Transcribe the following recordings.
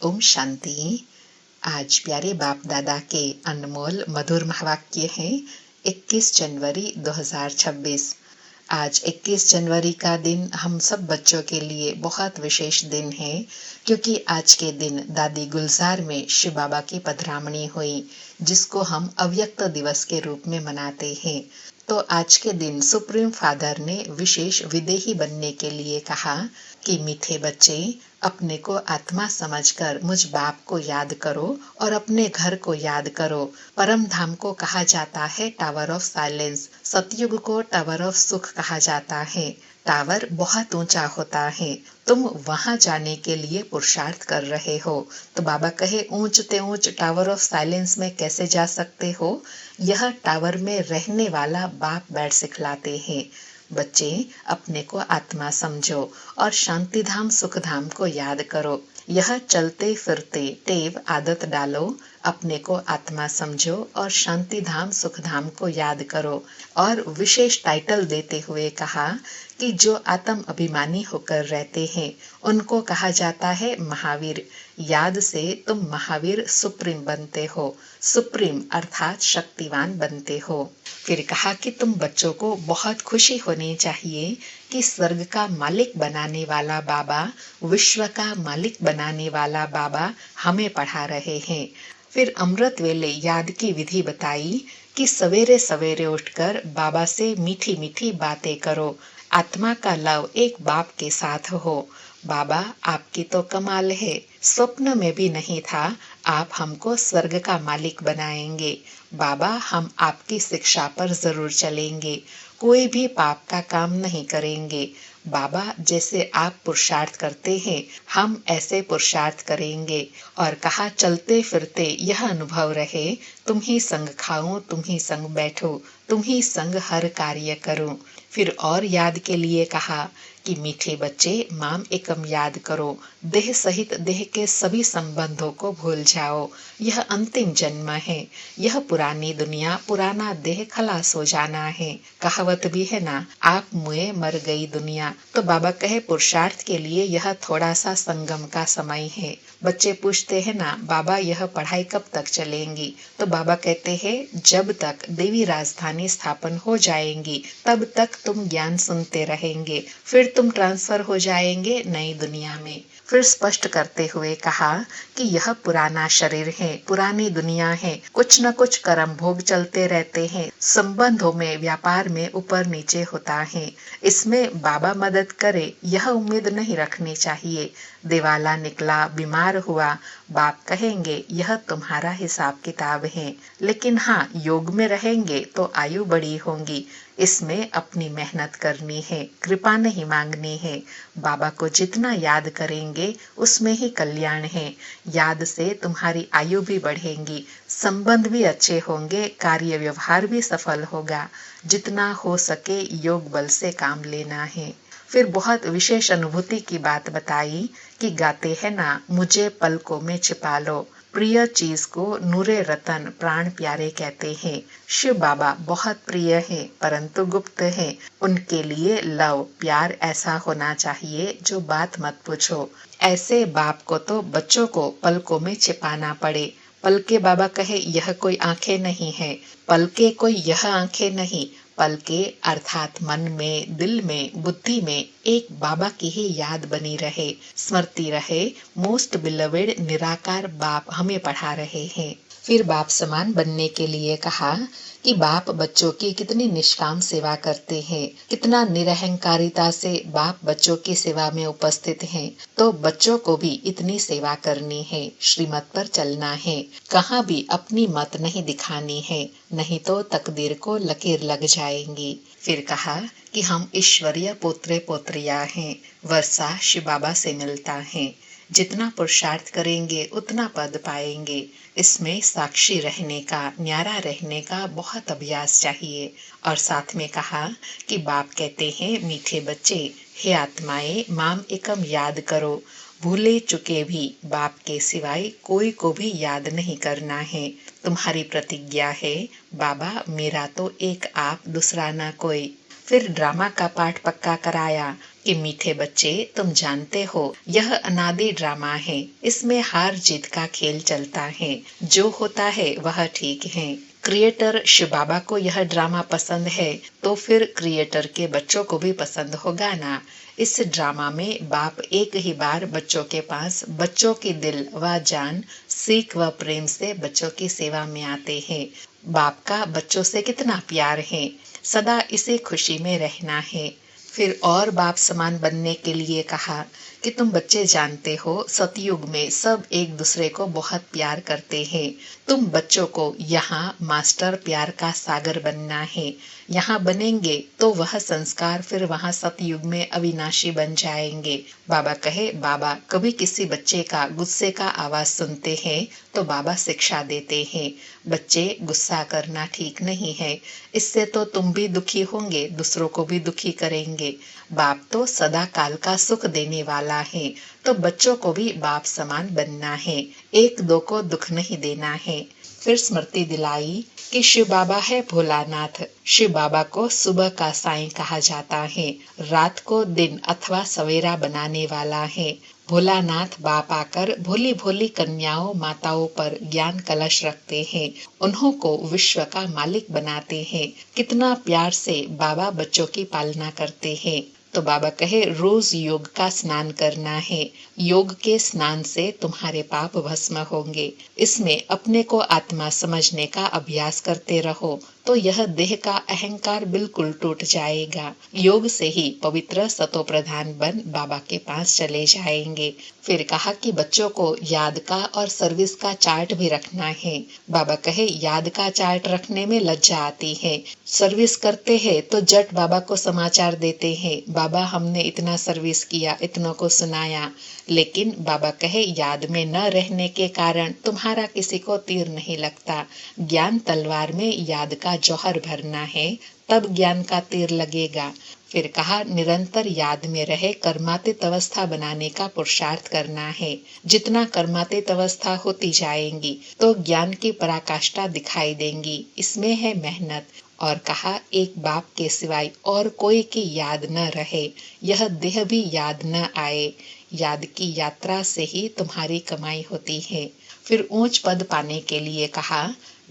ओम शांति। आज प्यारे बाप दादा के अनमोल मधुर महावाक्य हैं। 21 जनवरी 2026। आज 21 जनवरी का दिन हम सब बच्चों के लिए बहुत विशेष दिन है, क्योंकि आज के दिन दादी गुलजार में शिव बाबा की पधरामणी हुई, जिसको हम अव्यक्त दिवस के रूप में मनाते हैं। तो आज के दिन सुप्रीम फादर ने विशेष विदेही बनने के लिए कहा कि मीठे बच्चे, अपने को आत्मा समझकर मुझ बाप को याद करो और अपने घर को याद करो। परम धाम को कहा जाता है टावर ऑफ साइलेंस, सतयुग को टावर ऑफ सुख कहा जाता है। टावर बहुत ऊंचा होता है, तुम वहां जाने के लिए पुरुषार्थ कर रहे हो। तो बाबा कहे, ऊंचते ऊंच टावर ऑफ साइलेंस में कैसे जा सकते हो? यह टावर में रहने वाला बाप बैठ सिखलाते हैं। बच्चे, अपने को आत्मा समझो और शांति धाम सुख धाम को याद करो। यह चलते फिरते टेव आदत डालो। अपने को आत्मा समझो और शांति धाम सुख धाम को याद करो। और विशेष टाइटल देते हुए कहा कि जो आत्म अभिमानी होकर रहते हैं उनको कहा जाता है महावीर। याद से तुम महावीर सुप्रीम बनते हो। सुप्रीम अर्थात शक्तिवान बनते हो। फिर कहा कि तुम बच्चों को बहुत खुशी होनी चाहिए कि स्वर्ग का मालिक बनाने वाला बाबा, विश्व का मालिक बनाने वाला बाबा हमें पढ़ा रहे हैं। फिर अमृत वेले याद की विधि बताई कि सवेरे सवेरे उठकर बाबा से मीठी मीठी बातें करो। आत्मा का लव एक बाप के साथ हो। बाबा, आपकी तो कमाल है, स्वप्न में भी नहीं था आप हमको स्वर्ग का मालिक बनाएंगे। बाबा, हम आपकी शिक्षा पर जरूर चलेंगे, कोई भी पाप का काम नहीं करेंगे। बाबा, जैसे आप पुरुषार्थ करते हैं हम ऐसे पुरुषार्थ करेंगे। और कहा, चलते फिरते यह अनुभव रहे, तुम ही संग खाऊं, तुम ही संग बैठो, तुम ही संग हर कार्य करूं। फिर और याद के लिए कहा कि मीठे बच्चे, माम एकम याद करो। देह सहित देह के सभी संबंधों को भूल जाओ। यह अंतिम जन्म है, यह पुरानी दुनिया, पुराना देह खलास हो जाना है। कहावत भी है ना, आप मुए मर गई दुनिया। तो बाबा कहे, पुरुषार्थ के लिए यह थोड़ा सा संगम का समय है। बच्चे पूछते हैं ना, बाबा यह पढ़ाई कब तक चलेंगी? तो बाबा कहते हैं, जब तक देवी राजधानी स्थापन हो जाएंगी तब तक तुम ज्ञान सुनते रहेंगे, फिर तुम ट्रांसफर हो जाएंगे नई दुनिया में। फिर स्पष्ट करते हुए कहा कि यह पुराना शरीर है, पुरानी दुनिया है, कुछ न कुछ कर्म भोग चलते रहते हैं, संबंधों में व्यापार में ऊपर नीचे होता है। इसमें बाबा मदद करे यह उम्मीद नहीं रखनी चाहिए। दिवाला निकला, बीमार हुआ, बाप कहेंगे यह तुम्हारा हिसाब किताब है, लेकिन हाँ, योग में रहेंगे तो आयु बड़ी होंगी। इसमें अपनी मेहनत करनी है, कृपा नहीं मांगनी है। बाबा को जितना याद करेंगे उसमें ही कल्याण है। याद से तुम्हारी आयु भी बढ़ेगी, संबंध भी अच्छे होंगे, कार्य व्यवहार भी सफल होगा। जितना हो सके योग बल से काम लेना है। फिर बहुत विशेष अनुभूति की बात बताई कि गाते हैं ना, मुझे पलकों में छिपा लो। प्रिय चीज को नूरे रतन प्राण प्यारे कहते हैं। शिव बाबा बहुत प्रिय है परंतु गुप्त है। उनके लिए लव प्यार ऐसा होना चाहिए जो बात मत पूछो। ऐसे बाप को तो बच्चों को पलकों में छिपाना पड़े। पलके, बाबा कहे, यह कोई आंखें नहीं है। पलके कोई यह आंखें नहीं, पलके अर्थात मन में, दिल में, बुद्धि में एक बाबा की ही याद बनी रहे, स्मृति रहे। मोस्ट बिलवेड निराकार बाप हमें पढ़ा रहे हैं। फिर बाप समान बनने के लिए कहा कि बाप बच्चों की कितनी निष्काम सेवा करते हैं, कितना निरहंकारिता से बाप बच्चों की सेवा में उपस्थित हैं। तो बच्चों को भी इतनी सेवा करनी है, श्रीमत पर चलना है, कहाँ भी अपनी मत नहीं दिखानी है, नहीं तो तकदीर को लकीर लग जाएंगी। फिर कहा कि हम ईश्वरीय पोत्रे पोत्रियां हैं, वर्षा शिव बाबा से मिलता है। जितना पुरुषार्थ करेंगे उतना पद पाएंगे। इसमें साक्षी रहने का, न्यारा रहने का बहुत अभ्यास चाहिए। और साथ में कहा कि बाप कहते हैं, मीठे बच्चे, हे आत्माएं, माम एकम याद करो। भूले चुके भी बाप के सिवाय कोई को भी याद नहीं करना है। तुम्हारी प्रतिज्ञा है, बाबा मेरा तो एक आप, दूसरा ना कोई। फिर ड्रामा का पाठ पक्का कराया। कि मीठे बच्चे, तुम जानते हो यह अनादि ड्रामा है, इसमें हार जीत का खेल चलता है, जो होता है वह ठीक है। क्रिएटर शिव बाबा को यह ड्रामा पसंद है तो फिर क्रिएटर के बच्चों को भी पसंद होगा ना। इस ड्रामा में बाप एक ही बार बच्चों के पास बच्चों की दिल व जान, सीख व प्रेम से बच्चों की सेवा में आते हैं। बाप का बच्चों से कितना प्यार है, सदा इसी खुशी में रहना है। फिर और बाप समान बनने के लिए कहा कि तुम बच्चे जानते हो सतयुग में सब एक दूसरे को बहुत प्यार करते हैं। तुम बच्चों को यहाँ मास्टर प्यार का सागर बनना है। यहाँ बनेंगे तो वह संस्कार फिर वहाँ सतयुग में अविनाशी बन जाएंगे। बाबा कहे, बाबा कभी किसी बच्चे का गुस्से का आवाज सुनते हैं तो बाबा शिक्षा देते हैं, बच्चे गुस्सा करना ठीक नहीं है, इससे तो तुम भी दुखी होंगे, दूसरों को भी दुखी करेंगे। बाप तो सदा काल का सुख देने वाला है, तो बच्चों को भी बाप समान बनना है, एक दो को दुख नहीं देना है। फिर स्मृति दिलाई कि शिव बाबा है भोलानाथ। शिव बाबा को सुबह का साईं कहा जाता है, रात को दिन अथवा सवेरा बनाने वाला है। भोलानाथ बाप आकर भोली भोली कन्याओं माताओं पर ज्ञान कलश रखते हैं, उन्हों को विश्व का मालिक बनाते हैं। कितना प्यार से बाबा बच्चों की पालना करते हैं। तो बाबा कहे, रोज योग का स्नान करना है, योग के स्नान से तुम्हारे पाप भस्म होंगे। इसमें अपने को आत्मा समझने का अभ्यास करते रहो तो यह देह का अहंकार बिल्कुल टूट जाएगा। योग से ही पवित्र सतो प्रधान बन बाबा के पास चले जाएंगे। फिर कहा कि बच्चों को याद का और सर्विस का चार्ट भी रखना है। बाबा कहे, याद का चार्ट रखने में लज्जा आती है, सर्विस करते हैं तो जट बाबा को समाचार देते हैं, बाबा हमने इतना सर्विस किया, इतनों को सुनाया। लेकिन बाबा कहे, याद में न रहने के कारण तुम्हारा किसी को तीर नहीं लगता। ज्ञान तलवार में याद का जौहर भरना है, तब ज्ञान का तीर लगेगा। फिर कहा, निरंतर याद में रहे कर्मातीत अवस्था बनाने का पुरुषार्थ करना है। जितना कर्मातीत अवस्था होती जाएंगी तो ज्ञान की पराकाष्ठा दिखाई देंगी, इसमें है मेहनत। और कहा, एक बाप के सिवाय और कोई की याद न रहे, यह देह भी याद न आए। याद की यात्रा से ही तुम्हारी कमाई होती है। फिर ऊंच पद पाने के लिए कहा,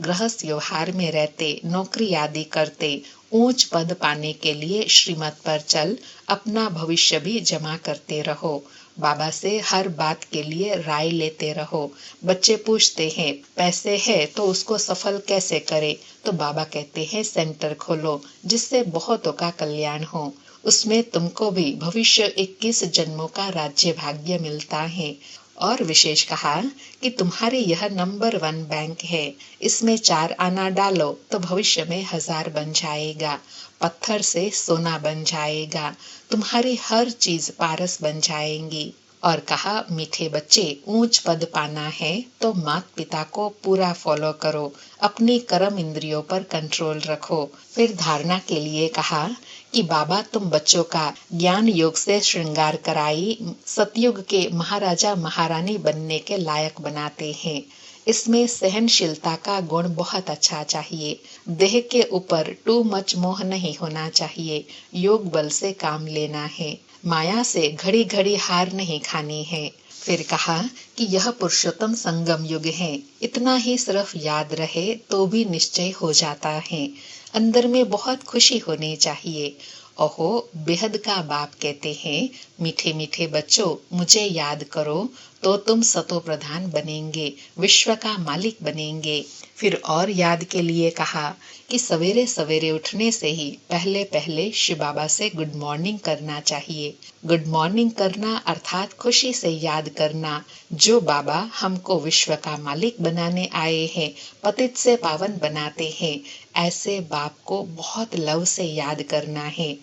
गृहस्थ व्यवहार में रहते, नौकरी आदि करते, ऊंच पद पाने के लिए श्रीमत पर चल, अपना भविष्य भी जमा करते रहो। बाबा से हर बात के लिए राय लेते रहो। बच्चे पूछते हैं पैसे है तो उसको सफल कैसे करे, तो बाबा कहते हैं सेंटर खोलो जिससे बहुतों का कल्याण हो, उसमें तुमको भी भविष्य 21 जन्मों का राज्य भाग्य मिलता है। और विशेष कहा कि तुम्हारे यह नंबर 1 बैंक है, इसमें 4 आना डालो तो भविष्य में 1000 बन जाएगा, पत्थर से सोना बन जाएगा, तुम्हारी हर चीज पारस बन जाएंगी। और कहा, मीठे बच्चे, ऊंच पद पाना है तो माता पिता को पूरा फॉलो करो, अपनी कर्म इंद्रियों पर कंट्रोल रखो। फिर धारणा के लिए कहा कि बाबा तुम बच्चों का ज्ञान योग से श्रृंगार कराई सतयुग के महाराजा महारानी बनने के लायक बनाते हैं। इसमें सहनशीलता का गुण बहुत अच्छा चाहिए, देह के ऊपर टू मच मोह नहीं होना चाहिए, योग बल से काम लेना है, माया से घड़ी घड़ी हार नहीं खानी है। फिर कहा कि यह पुरुषोत्तम संगम युग है, इतना ही सिर्फ याद रहे तो भी निश्चय हो जाता है, अंदर में बहुत खुशी होनी चाहिए। ओहो, बेहद का बाप कहते हैं, मीठे मीठे बच्चों, मुझे याद करो तो तुम सतो प्रधान बनेंगे, विश्व का मालिक बनेंगे। फिर और याद के लिए कहा कि सवेरे सवेरे उठने से ही पहले पहले शिव बाबा से गुड मॉर्निंग करना चाहिए। गुड मॉर्निंग करना अर्थात खुशी से याद करना, जो बाबा हमको विश्व का मालिक बनाने आए हैं, पतित से पावन बनाते हैं, ऐसे बाप को बहुत लव से याद करना है।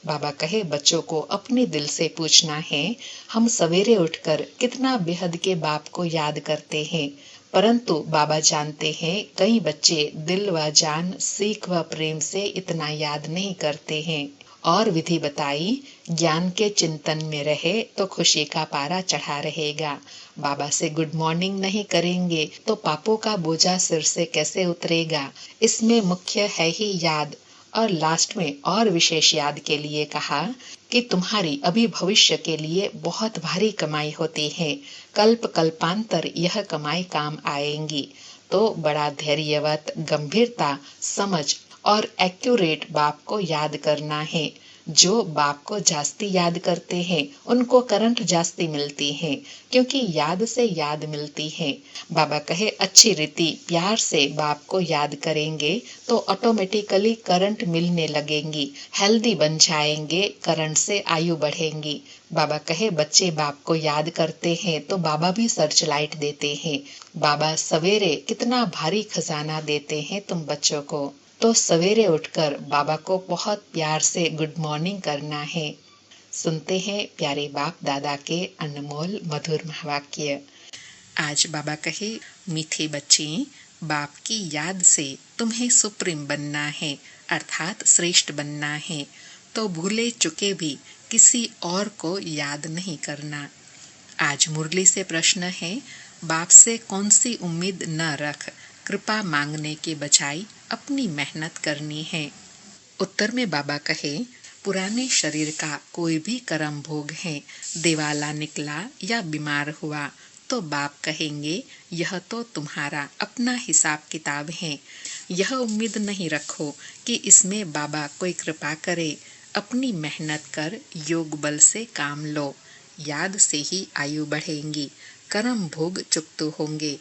बाबा कहे, बच्चों को अपने दिल से पूछना है, हम सवेरे उठकर कितना बेहद के बाप को याद करते हैं। परंतु बाबा जानते हैं कई बच्चे दिल व जान, सीख व प्रेम से इतना याद नहीं करते हैं। और विधि बताई, ज्ञान के चिंतन में रहे तो खुशी का पारा चढ़ा रहेगा। बाबा से गुड मॉर्निंग नहीं करेंगे तो पापों का बोझा सिर से कैसे उतरेगा। इसमें मुख्य है ही याद। और लास्ट में और विशेष याद के लिए कहा कि तुम्हारी अभी भविष्य के लिए बहुत भारी कमाई होती है। कल्प कल्पांतर यह कमाई काम आएंगी। तो बड़ा धैर्यवत, गंभीरता, समझ और एक्यूरेट बाप को याद करना है। जो बाप को जास्ती याद करते हैं उनको करंट जास्ती मिलती है, क्योंकि याद से याद मिलती है। बाबा कहे अच्छी रीति प्यार से बाप को याद करेंगे तो ऑटोमेटिकली करंट मिलने लगेंगी, हेल्दी बन जाएंगे, करंट से आयु बढ़ेंगी। बाबा कहे बच्चे बाप को याद करते हैं तो बाबा भी सर्च लाइट देते हैं। बाबा सवेरे कितना भारी खजाना देते हैं तुम बच्चों को। तो सवेरे उठकर बाबा को बहुत प्यार से गुड मॉर्निंग करना है। सुनते हैं प्यारे बाप दादा के अनमोल मधुर महावाक्य। आज बाबा कहे, मीठे बच्चे, बाप की याद से तुम्हें सुप्रीम बनना है, अर्थात श्रेष्ठ बनना है। तो भूले चुके भी किसी और को याद नहीं करना। आज मुरली से प्रश्न है, बाप से कौन सी उम्मीद न रख, कृपा मांगने के बजाय अपनी मेहनत करनी है। उत्तर में बाबा कहे, पुराने शरीर का कोई भी कर्म भोग है, दिवाला निकला या बीमार हुआ तो बाप कहेंगे यह तो तुम्हारा अपना हिसाब किताब है। यह उम्मीद नहीं रखो कि इसमें बाबा कोई कृपा करे। अपनी मेहनत कर योग बल से काम लो। याद से ही आयु बढ़ेंगी, कर्म भोग चुकते होंगे।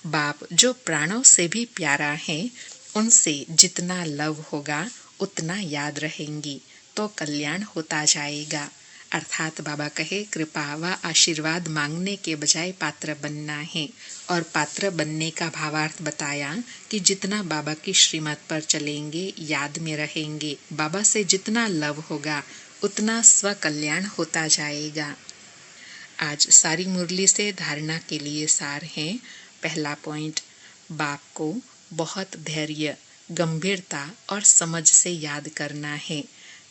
बाप जो प्राणों से भी प्यारा है, उनसे जितना लव होगा उतना याद रहेंगी तो कल्याण होता जाएगा। अर्थात बाबा कहे कृपा व आशीर्वाद मांगने के बजाय पात्र बनना है। और पात्र बनने का भावार्थ बताया कि जितना बाबा की श्रीमत पर चलेंगे, याद में रहेंगे, बाबा से जितना लव होगा उतना स्व कल्याण होता जाएगा। आज सारी मुरली से धारणा के लिए सार है। पहला पॉइंट, बाप को बहुत धैर्य, गंभीरता और समझ से याद करना है।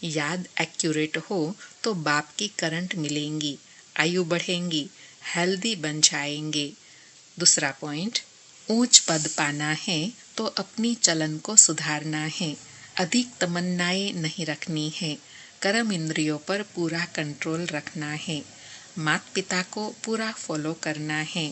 याद एक्यूरेट हो तो बाप की करंट मिलेंगी, आयु बढ़ेंगी, हेल्दी बन जाएंगे। दूसरा पॉइंट, ऊंच पद पाना है तो अपनी चलन को सुधारना है, अधिक तमन्नाएं नहीं रखनी है, कर्म इंद्रियों पर पूरा कंट्रोल रखना है, माता पिता को पूरा फॉलो करना है।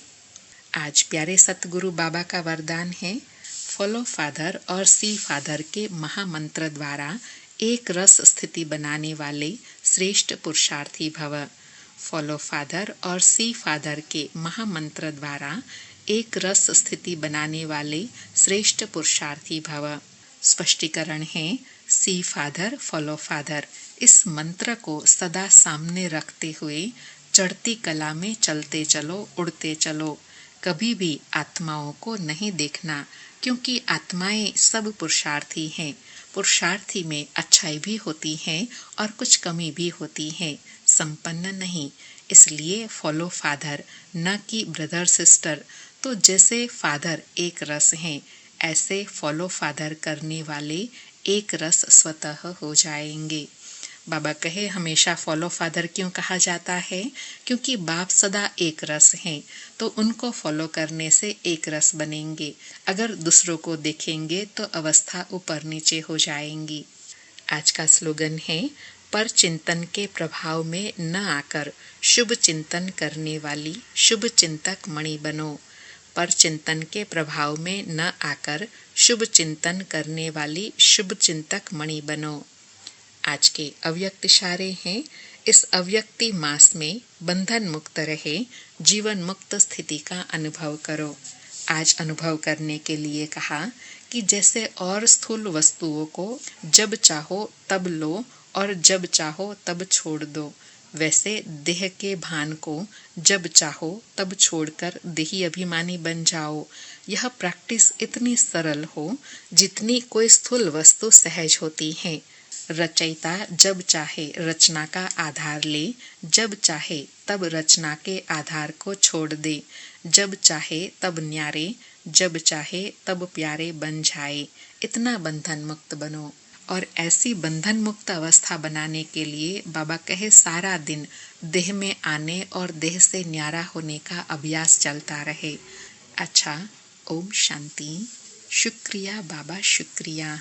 आज प्यारे सतगुरु बाबा का वरदान है, फॉलो फादर और सी फादर के महामंत्र द्वारा एक रस स्थिति बनाने वाले श्रेष्ठ पुरुषार्थी भव। फॉलो फादर और सी फादर के महामंत्र द्वारा एक रस स्थिति बनाने वाले श्रेष्ठ पुरुषार्थी भव। स्पष्टीकरण है, सी फादर फॉलो फादर, इस मंत्र को सदा सामने रखते हुए चढ़ती कला में चलते चलो, उड़ते चलो। कभी भी आत्माओं को नहीं देखना, क्योंकि आत्माएं सब पुरुषार्थी हैं। पुरुषार्थी में अच्छाई भी होती है और कुछ कमी भी होती है, संपन्न नहीं। इसलिए फॉलो फादर, न कि ब्रदर सिस्टर। तो जैसे फादर एक रस हैं, ऐसे फॉलो फादर करने वाले एक रस स्वतः हो जाएंगे। बाबा कहे हमेशा फॉलो फादर क्यों कहा जाता है? क्योंकि बाप सदा एक रस हैं, तो उनको फॉलो करने से एक रस बनेंगे। अगर दूसरों को देखेंगे तो अवस्था ऊपर नीचे हो जाएंगी। आज का स्लोगन है, पर चिंतन के प्रभाव में न आकर शुभ चिंतन करने वाली शुभ चिंतक मणि बनो। पर चिंतन के प्रभाव में न आकर शुभ चिंतन करने वाली शुभ चिंतक मणि बनो। आज के अव्यक्त इशारे हैं, इस अव्यक्ति मास में बंधन मुक्त रहे, जीवन मुक्त स्थिति का अनुभव करो। आज अनुभव करने के लिए कहा कि जैसे और स्थूल वस्तुओं को जब चाहो तब लो और जब चाहो तब छोड़ दो, वैसे देह के भान को जब चाहो तब छोड़कर देही अभिमानी बन जाओ। यह प्रैक्टिस इतनी सरल हो जितनी कोई स्थूल वस्तु सहज होती है। रचयिता जब चाहे रचना का आधार ले, जब चाहे तब रचना के आधार को छोड़ दे, जब चाहे तब न्यारे, जब चाहे तब प्यारे बन जाए। इतना बंधन मुक्त बनो। और ऐसी बंधन मुक्त अवस्था बनाने के लिए बाबा कहे सारा दिन देह में आने और देह से न्यारा होने का अभ्यास चलता रहे। अच्छा, ओम शांति। शुक्रिया बाबा, शुक्रिया।